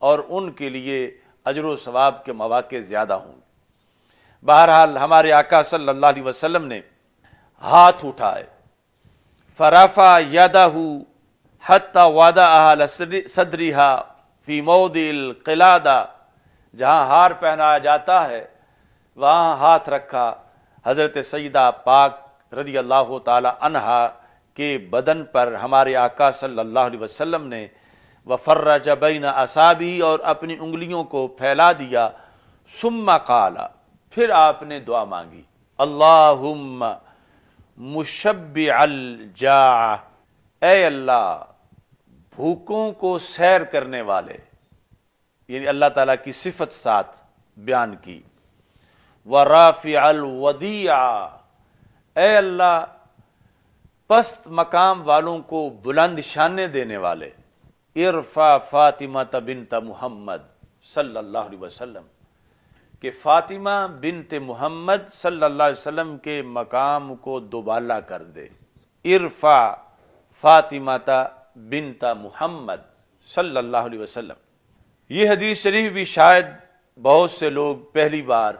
اور ان کے لیے اجر و ثواب کے مواقع زیادہ ہوں گے۔ بہرحال ہمارے آقا صلی اللہ علیہ وسلم نے ہاتھ اٹھائے، فرفع یدہ حتی وضعها صدرها فی موضع القلادہ، جہاں ہار پہنایا جاتا ہے وہاں ہاتھ رکھا۔ حضرت سیدہ پاک رضی اللہ تعالی عنہا کے بدن پر ہمارے آقا صلی اللہ علیہ وسلم نے وفرج بین اصابعہ، اور اپنی انگلیوں کو پھیلا دیا، ثم قال، پھر آپ نے دعا مانگی، اللہم مشبع الجاع، اے اللہ بھوکوں کو سیر کرنے والے، یعنی اللہ تعالیٰ کی صفت ساتھ بیان کی، ورافع الودیع، اے اللہ پست مقام والوں کو بلند شانے دینے والے، ارفع فاطمہ بنت محمد صلی اللہ علیہ وسلم، کہ فاطمہ بنت محمد صلی اللہ علیہ وسلم کے مقام کو دوبالا کر دے، ارفع فاطمہ بنت محمد صلی اللہ علیہ وسلم۔ یہ حدیث شریف بھی شاید بہت سے لوگ پہلی بار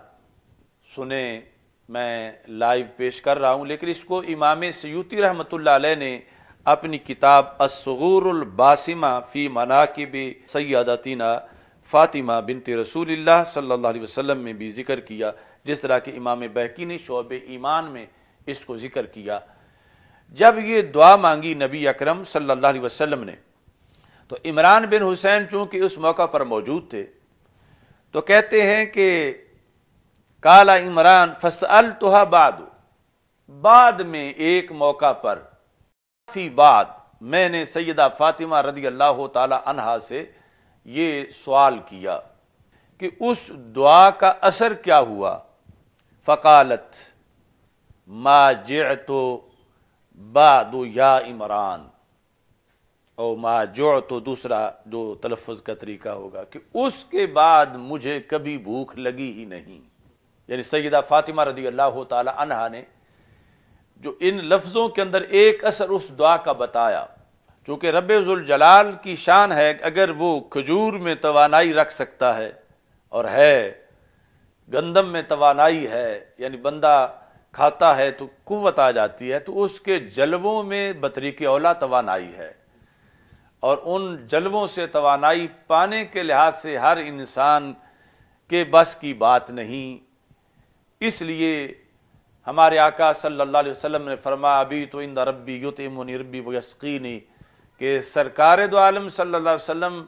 سنیں، میں لائیو پیش کر رہا ہوں، لیکن اس کو امام سیوطی رحمۃ اللہ علیہ نے اپنی کتاب الصغور الباسمہ فی مناقب سیدتنا فاطمہ بنت رسول اللہ صلی اللہ علیہ وسلم میں بھی ذکر کیا، جس طرح کہ امام بہقی نے شعب ایمان میں اس کو ذکر کیا۔ جب یہ دعا مانگی نبی اکرم صلی اللہ علیہ وسلم نے، تو عمران بن حسین چونکہ اس موقع پر موجود تھے، تو کہتے ہیں کہ قال عمران فسألتها بعد میں ایک موقع پر، فی بعد میں نے سیدہ فاطمہ رضی اللہ تعالی عنہا سے یہ سوال کیا کہ اس دعا کا اثر کیا ہوا، فقالت ما جعت بعد یا عمران، او ما جعت دوسرا جو تلفظ کا طریقہ ہوگا کہ اس کے بعد مجھے کبھی بھوک لگی ہی نہیں، یعنی سیدہ فاطمہ رضی اللہ تعالی عنہا نے جو ان لفظوں کے اندر ایک اثر اس دعا کا بتایا، چونکہ رب ذوالجلال کی شان ہے اگر وہ کھجور میں توانائی رکھ سکتا ہے، اور ہے گندم میں توانائی ہے، یعنی بندہ کھاتا ہے تو قوت آ جاتی ہے، تو اس کے جلووں میں بطریق اولا توانائی ہے، اور ان جلووں سے توانائی پانے کے لحاظ سے ہر انسان کے بس کی بات نہیں۔ اس لیے ہمارے آقا صلی اللہ علیہ وسلم نے فرمایا ابھی تو عند ربی یطعمنی ربی ویسقینی، کہ سرکار دو عالم صلی اللہ علیہ وسلم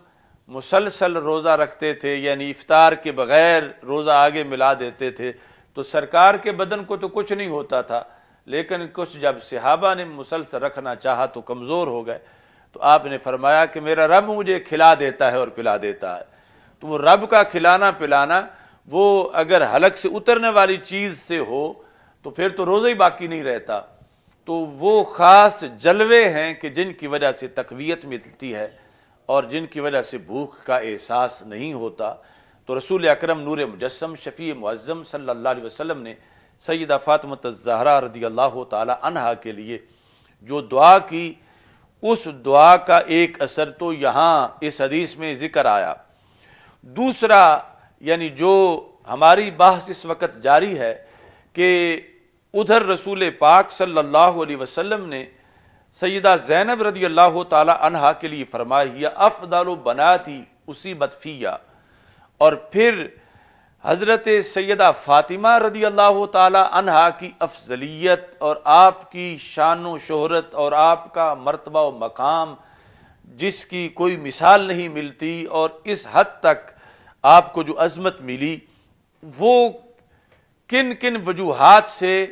مسلسل روزہ رکھتے تھے، یعنی افطار کے بغیر روزہ آگے ملا دیتے تھے، تو سرکار کے بدن کو تو کچھ نہیں ہوتا تھا، لیکن کچھ جب صحابہ نے مسلسل رکھنا چاہا تو کمزور ہو گئے، تو آپ نے فرمایا کہ میرا رب مجھے کھلا دیتا ہے اور پلا دیتا ہے۔ تو وہ رب کا کھلانا پلانا وہ اگر حلق سے اترنے والی چیز سے ہو تو پھر تو روزہ ہی باقی نہیں رہتا، تو وہ خاص جلوے ہیں کہ جن کی وجہ سے تقویت ملتی ہے اور جن کی وجہ سے بھوک کا احساس نہیں ہوتا۔ تو رسول اکرم نور مجسم شفیع معظم صلی اللہ علیہ وسلم نے سیدہ فاطمہ الزہرا رضی اللہ تعالی عنہا کے لیے جو دعا کی، اس دعا کا ایک اثر تو یہاں اس حدیث میں ذکر آیا۔ دوسرا یعنی جو ہماری بحث اس وقت جاری ہے کہ ادھر رسول پاک صلی اللہ علیہ وسلم نے سیدہ زینب رضی اللہ تعالی عنہا کے لیے فرمایا ہی افضل بناتی اصیبت فیہ، اور پھر حضرت سیدہ فاطمہ رضی اللہ تعالی عنہا کی افضلیت اور آپ کی شان و شہرت اور آپ کا مرتبہ و مقام جس کی کوئی مثال نہیں ملتی، اور اس حد تک آپ کو جو عظمت ملی وہ کن کن وجوہات سے،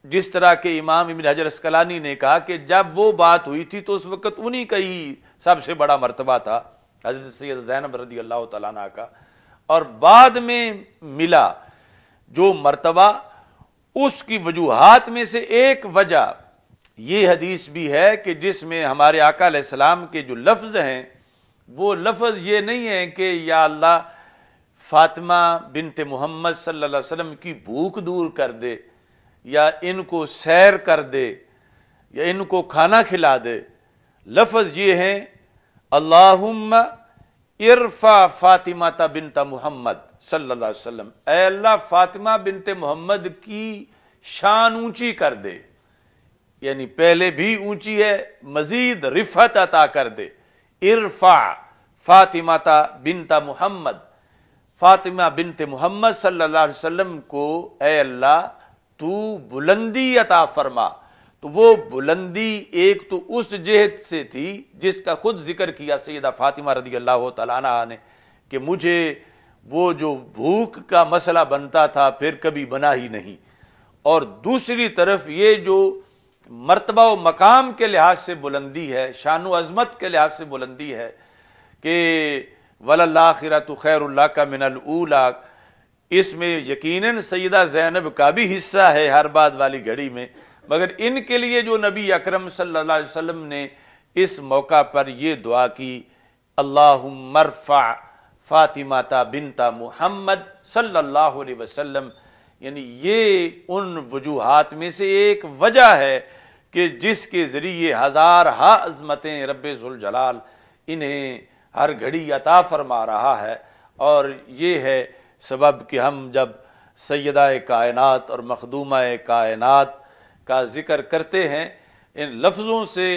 جس طرح کہ امام ابن حجر اسقلانی نے کہا کہ جب وہ بات ہوئی تھی تو اس وقت انہی کا ہی سب سے بڑا مرتبہ تھا حضرت سید زینب رضی اللہ تعالیٰ عنہ کا، اور بعد میں ملا جو مرتبہ، اس کی وجوہات میں سے ایک وجہ یہ حدیث بھی ہے کہ جس میں ہمارے آقا علیہ السلام کے جو لفظ ہیں وہ لفظ یہ نہیں ہے کہ یا اللہ فاطمہ بنت محمد صلی اللہ علیہ وسلم کی بھوک دور کر دے، یا ان کو سیر کر دے، یا ان کو کھانا کھلا دے۔ لفظ یہ ہیں اللہم ارفع فاطمہ بنت محمد صلی اللہ علیہ وسلم، اے اللہ فاطمہ بنت محمد کی شان اونچی کر دے، یعنی پہلے بھی اونچی ہے، مزید رفعت عطا کر دے۔ ارفع فاطمہ بنت محمد، فاطمہ بنت محمد صلی اللہ علیہ وسلم کو اے اللہ تو بلندی عطا فرما۔ تو وہ بلندی ایک تو اس جہت سے تھی جس کا خود ذکر کیا سیدہ فاطمہ رضی اللہ تعالیٰ عنہا نے کہ مجھے وہ جو بھوک کا مسئلہ بنتا تھا پھر کبھی بنا ہی نہیں، اور دوسری طرف یہ جو مرتبہ و مقام کے لحاظ سے بلندی ہے، شان و عظمت کے لحاظ سے بلندی ہے کہ وَلَلْآخِرَةُ خَيْرٌ لَكَ مِنَ الْأُولَىٰ، اس میں یقیناً سیدہ زینب کا بھی حصہ ہے ہر بات والی گھڑی میں، مگر ان کے لیے جو نبی اکرم صلی اللہ علیہ وسلم نے اس موقع پر یہ دعا کی، اللہم ارفع فاطمہ بنت محمد صلی اللہ علیہ وسلم، یعنی یہ ان وجوہات میں سے ایک وجہ ہے کہ جس کے ذریعے ہزارہا عظمتیں رب ذوالجلال انہیں ہر گھڑی عطا فرما رہا ہے۔ اور یہ ہے سبب کہ ہم جب سیدہ کائنات اور مخدومہ کائنات کا ذکر کرتے ہیں، ان لفظوں سے،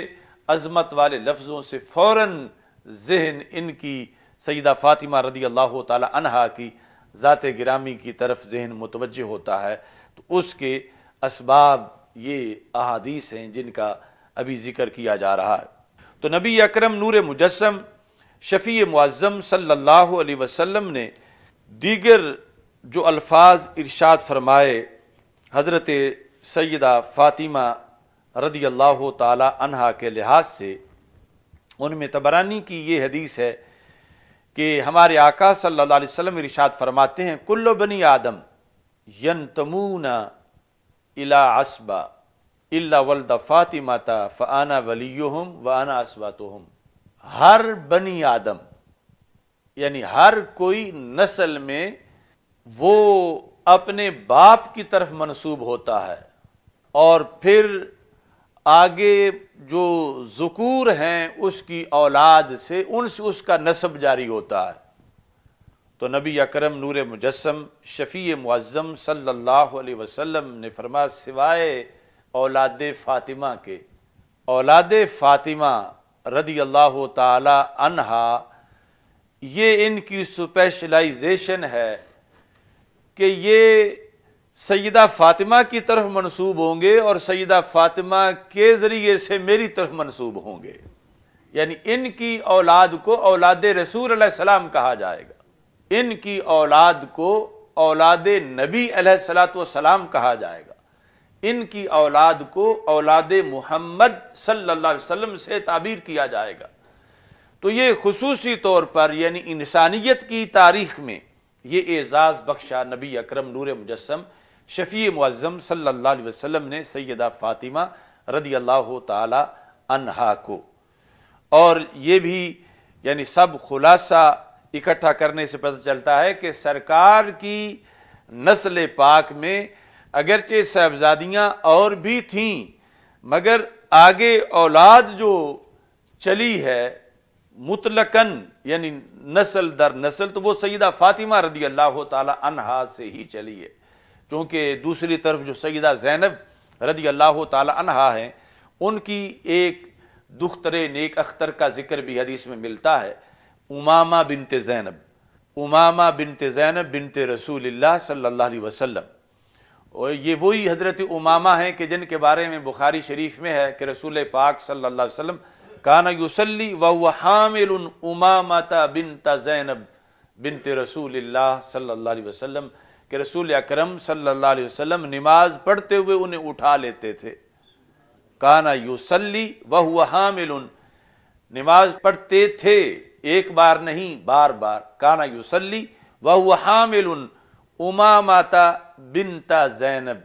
عظمت والے لفظوں سے فوراً ذہن ان کی سیدہ فاطمہ رضی اللہ تعالی عنہا کی ذات گرامی کی طرف ذہن متوجہ ہوتا ہے۔ تو اس کے اسباب یہ احادیث ہیں جن کا ابھی ذکر کیا جا رہا ہے۔ تو نبی اکرم نور مجسم شفیع معظم صلی اللہ علیہ وسلم نے دیگر جو الفاظ ارشاد فرمائے حضرت سیدہ فاطمہ رضی اللہ تعالی عنہا کے لحاظ سے، ان میں طبرانی کی یہ حدیث ہے کہ ہمارے آقا صلی اللہ علیہ وسلم ارشاد فرماتے ہیں کل بنی آدم ینتمون الی عصبہ الا ولد فاطمہ فانا ولیہم وانا اسواتہم، ہر بنی آدم یعنی ہر کوئی نسل میں وہ اپنے باپ کی طرف منسوب ہوتا ہے، اور پھر آگے جو ذکور ہیں اس کی اولاد سے ان سے اس کا نسب جاری ہوتا ہے۔ تو نبی اکرم نور مجسم شفیع معظم صلی اللہ علیہ وسلم نے فرمایا سوائے اولاد فاطمہ کے، اولاد فاطمہ رضی اللہ تعالی عنہا یہ ان کی سپیشلائزیشن ہے کہ یہ سیدہ فاطمہ کی طرف منسوب ہوں گے اور سیدہ فاطمہ کے ذریعے سے میری طرف منسوب ہوں گے، یعنی ان کی اولاد کو اولاد رسول علیہ السلام کہا جائے گا، ان کی اولاد کو اولاد نبی علیہ السلام کہا جائے گا، ان کی اولاد کو اولاد محمد صلی اللہ علیہ وسلم سے تعبیر کیا جائے گا۔ تو یہ خصوصی طور پر یعنی انسانیت کی تاریخ میں یہ اعزاز بخشا نبی اکرم نور مجسم شفیع معظم صلی اللہ علیہ وسلم نے سیدہ فاطمہ رضی اللہ تعالی عنہا کو۔ اور یہ بھی یعنی سب خلاصہ اکٹھا کرنے سے پتہ چلتا ہے کہ سرکار کی نسل پاک میں اگرچہ صاحبزادیاں اور بھی تھیں، مگر آگے اولاد جو چلی ہے مطلقاً یعنی نسل در نسل تو وہ سیدہ فاطمہ رضی اللہ تعالی عنہا سے ہی چلی ہے، کیونکہ دوسری طرف جو سیدہ زینب رضی اللہ تعالی عنہا ہیں ان کی ایک دختر نیک اختر کا ذکر بھی حدیث میں ملتا ہے، امامہ بنت زینب، امامہ بنت زینب بنت رسول اللہ صلی اللہ علیہ وسلم۔ اور یہ وہی حضرت امامہ ہیں کہ جن کے بارے میں بخاری شریف میں ہے کہ رسول پاک صلی اللہ علیہ وسلم کان یصلی وهو حامل امامہ بنت زینب بنت رسول اللہ صلی اللہ علیہ وسلم، کہ رسول اکرم صلی اللہ علیہ وسلم نماز پڑھتے ہوئے انہیں اٹھا لیتے تھے۔ کان یصلی وهو حامل، نماز پڑھتے تھے، ایک بار نہیں بار بار، کان یصلی وهو حامل امامہ بنت زینب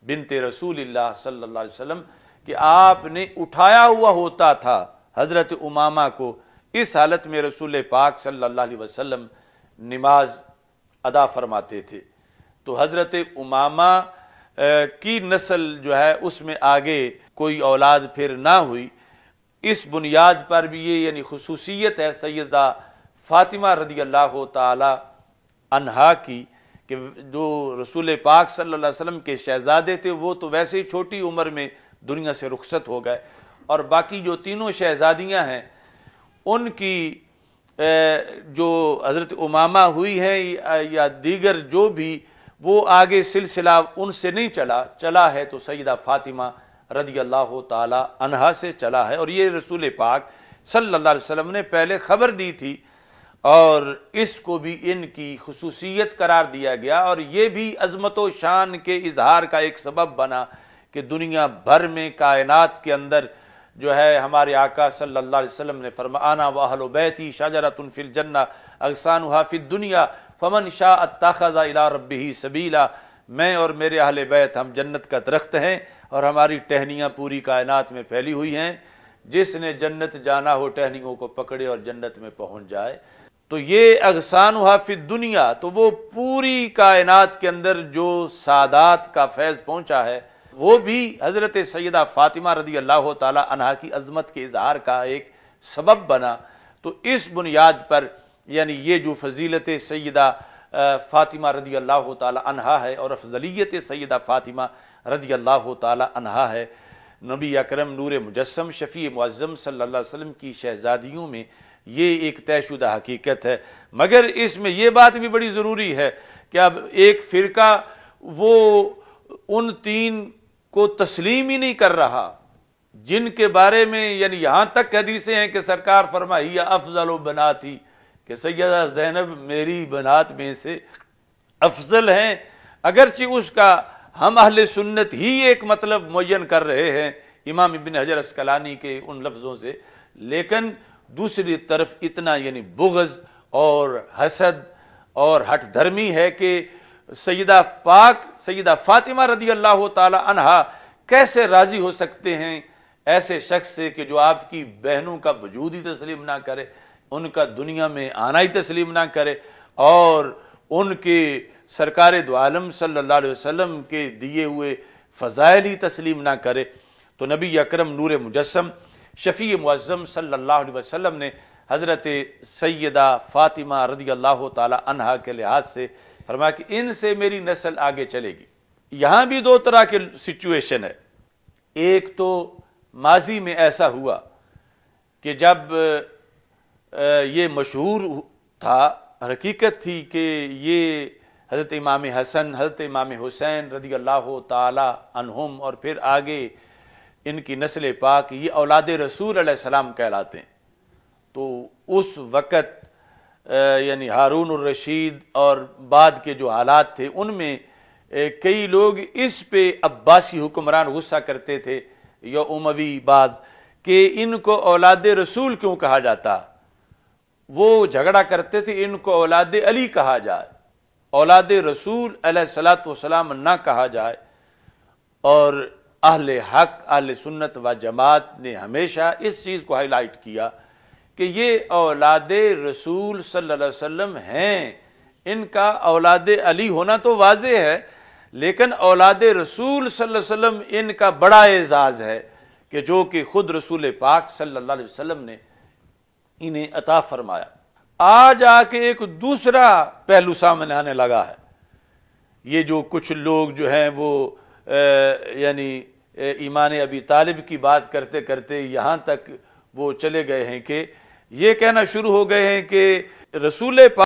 بنت رسول اللہ صلی اللہ علیہ وسلم، کہ آپ نے اٹھایا ہوا ہوتا تھا حضرت امامہ کو، اس حالت میں رسول پاک صلی اللہ علیہ وسلم نماز ادا فرماتے تھے۔ تو حضرت امامہ کی نسل جو ہے اس میں آگے کوئی اولاد پھر نہ ہوئی، اس بنیاد پر بھی یہ یعنی خصوصیت ہے سیدہ فاطمہ رضی اللہ تعالی عنہا کی کہ جو رسول پاک صلی اللہ علیہ وسلم کے شہزادے تھے وہ تو ویسے ہی چھوٹی عمر میں دنیا سے رخصت ہو گئے، اور باقی جو تینوں شہزادیاں ہیں ان کی جو حضرت امامہ ہوئی ہیں یا دیگر جو بھی، وہ آگے سلسلہ ان سے نہیں چلا ہے تو سیدہ فاطمہ رضی اللہ تعالی عنہا سے چلا ہے، اور یہ رسول پاک صلی اللہ علیہ وسلم نے پہلے خبر دی تھی، اور اس کو بھی ان کی خصوصیت قرار دیا گیا، اور یہ بھی عظمت و شان کے اظہار کا ایک سبب بنا کہ دنیا بھر میں کائنات کے اندر جو ہے ہمارے آقا صلی اللہ علیہ وسلم نے فرمایا انا واہل بیتی شجرۃ فی الجنہ اغصانھا فی الدنیا فمن شاء اتخذ الی ربہ سبیلا، میں اور میرے اہل بیت ہم جنت کا درخت ہیں اور ہماری ٹہنیاں پوری کائنات میں پھیلی ہوئی ہیں، جس نے جنت جانا ہو ٹہنیوں کو پکڑے اور جنت میں پہنچ جائے۔ تو یہ اغصانھا فی الدنیا، تو وہ پوری کائنات کے اندر جو سعادات کا فیض پہنچا ہے وہ بھی حضرت سیدہ فاطمہ رضی اللہ تعالی عنہا کی عظمت کے اظہار کا ایک سبب بنا۔ تو اس بنیاد پر یعنی یہ جو فضیلت سیدہ فاطمہ رضی اللہ تعالی عنہا ہے اور افضلیت سیدہ فاطمہ رضی اللہ تعالی عنہا ہے، نبی اکرم نور مجسم شفیع معظم صلی اللہ علیہ وسلم کی شہزادیوں میں یہ ایک طے شدہ حقیقت ہے۔ مگر اس میں یہ بات بھی بڑی ضروری ہے کہ اب ایک فرقہ وہ ان تین کو تسلیم ہی نہیں کر رہا جن کے بارے میں یعنی یہاں تک حدیثیں ہیں کہ سرکار فرمائی افضل و بناتی، کہ سیدہ زینب میری بنات میں سے افضل ہیں، اگرچہ اس کا ہم اہل سنت ہی ایک مطلب معین کر رہے ہیں امام ابن حجر عسقلانی کے ان لفظوں سے، لیکن دوسری طرف اتنا یعنی بغض اور حسد اور ہٹ دھرمی ہے کہ سیدہ فاطمہ رضی اللہ تعالی عنہا کیسے راضی ہو سکتے ہیں ایسے شخص سے کہ جو آپ کی بہنوں کا وجود ہی تسلیم نہ کرے، ان کا دنیا میں آنا ہی تسلیم نہ کرے، اور ان کے سرکار دو عالم صلی اللہ علیہ وسلم کے دیے ہوئے فضائل ہی تسلیم نہ کرے۔ تو نبی اکرم نور مجسم شفیع معظم صلی اللہ علیہ وسلم نے حضرت سیدہ فاطمہ رضی اللہ تعالی عنہا کے لحاظ سے فرمایا کہ ان سے میری نسل آگے چلے گی۔ یہاں بھی دو طرح کے سچویشن ہے، ایک تو ماضی میں ایسا ہوا کہ جب یہ مشہور تھا، حقیقت تھی کہ یہ حضرت امام حسن حضرت امام حسین رضی اللہ تعالی عنہم اور پھر آگے ان کی نسل پاک یہ اولاد رسول علیہ السلام کہلاتے ہیں۔ تو اس وقت یعنی ہارون الرشید اور بعد کے جو حالات تھے ان میں کئی لوگ اس پہ عباسی حکمران غصہ کرتے تھے یا اموی بعض کہ ان کو اولاد رسول کیوں کہا جاتا، وہ جھگڑا کرتے تھے ان کو اولاد علی کہا جائے، اولاد رسول علیہ الصلوۃ والسلام نہ کہا جائے۔ اور اہل حق اہل سنت و جماعت نے ہمیشہ اس چیز کو ہائی لائٹ کیا کہ یہ اولاد رسول صلی اللہ علیہ وسلم ہیں، ان کا اولاد علی ہونا تو واضح ہے، لیکن اولاد رسول صلی اللہ علیہ وسلم ان کا بڑا اعزاز ہے کہ جو کہ خود رسول پاک صلی اللہ علیہ وسلم نے انہیں عطا فرمایا۔ آج آ کے ایک دوسرا پہلو سامنے آنے لگا ہے، یہ جو کچھ لوگ جو ہیں وہ یعنی ایمان ابی طالب کی بات کرتے کرتے یہاں تک وہ چلے گئے ہیں کہ یہ کہنا شروع ہو گئے ہیں کہ رسول پاک